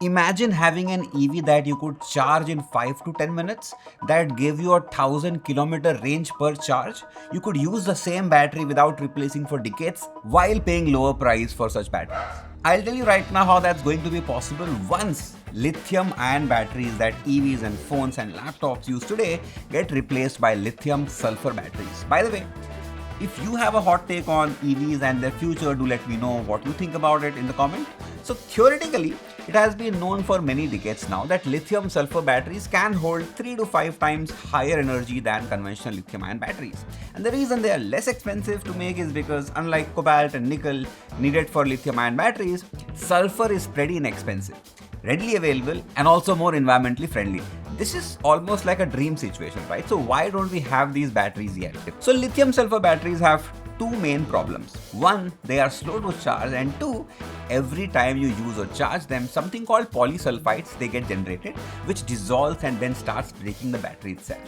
Imagine having an EV that you could charge in 5 to 10 minutes, that gave you a 1000-kilometer range per charge. You could use the same battery without replacing for decades while paying lower price for such batteries. I'll tell you right now how that's going to be possible once lithium-ion batteries that EVs and phones and laptops use today get replaced by lithium sulfur batteries. By the way, if you have a hot take on EVs and their future, do let me know what you think about it in the comment. So theoretically, it has been known for many decades now that lithium sulfur batteries can hold 3 to 5 times higher energy than conventional lithium ion batteries. And the reason they are less expensive to make is because unlike cobalt and nickel needed for lithium ion batteries, sulfur is pretty inexpensive, readily available, and also more environmentally friendly. This is almost like a dream situation, right? So why don't we have these batteries yet? So lithium sulfur batteries have two main problems. One, they are slow to charge, and two, every time you use or charge them, something called polysulfides they get generated, which dissolves and then starts breaking the battery itself.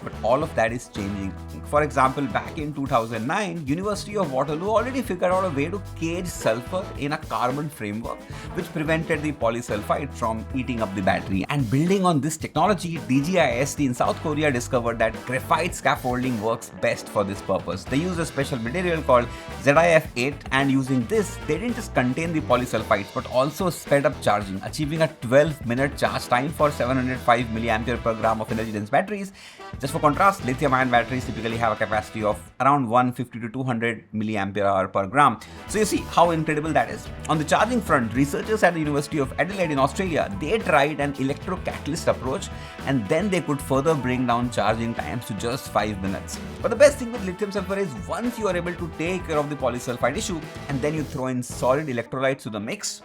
But all of that is changing. For example, back in 2009, University of Waterloo already figured out a way to cage sulfur in a carbon framework, which prevented the polysulfide from eating up the battery. And building on this technology, DGIST in South Korea discovered that graphite scaffolding works best for this purpose. They use a special material called ZIF8, and using this, they didn't just contain the polysulfides but also sped up charging, achieving a 12-minute charge time for 705 mAh per gram of energy dense batteries. Just for contrast, lithium ion batteries typically have a capacity of around 150 to 200 mAh per gram. So you see how incredible that is. On the charging front, researchers at the University of Adelaide in Australia, they tried an electrocatalyst approach, and then they could further bring down charging times to just 5 minutes. But the best thing with lithium sulfur is once you are able to take care of the polysulfide issue and then you throw in solid electrolytes to the mix,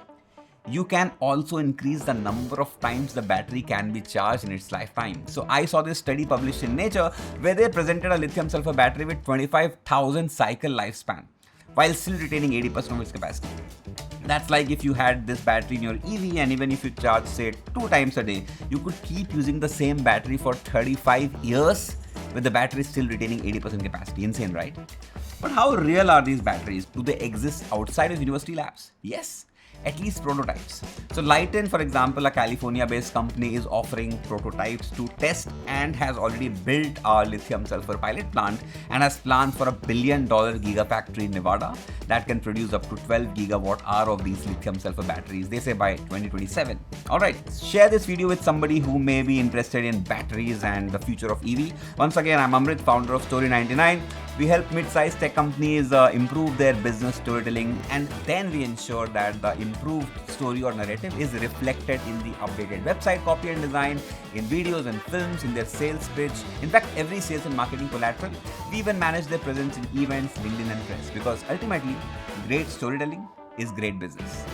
you can also increase the number of times the battery can be charged in its lifetime. So I saw this study published in Nature where they presented a lithium sulfur battery with 25,000 cycle lifespan while still retaining 80% of its capacity. That's like if you had this battery in your EV, and even if you charge say 2 times a day, you could keep using the same battery for 35 years with the battery still retaining 80% capacity. Insane, right? But how real are these batteries? Do they exist outside of university labs? Yes, at least prototypes. So Lighten, for example, a California-based company, is offering prototypes to test and has already built a lithium sulfur pilot plant and has planned for $1 billion gigafactory in Nevada that can produce up to 12 gigawatt hour of these lithium sulfur batteries, they say by 2027. Alright, share this video with somebody who may be interested in batteries and the future of EV. Once again, I'm Amrit, founder of Story99. We help mid-sized tech companies improve their business storytelling, and then we ensure that the improved story or narrative is reflected in the updated website copy and design, in videos and films, in their sales pitch. In fact, every sales and marketing collateral. We even manage their presence in events, LinkedIn and press, because ultimately, great storytelling is great business.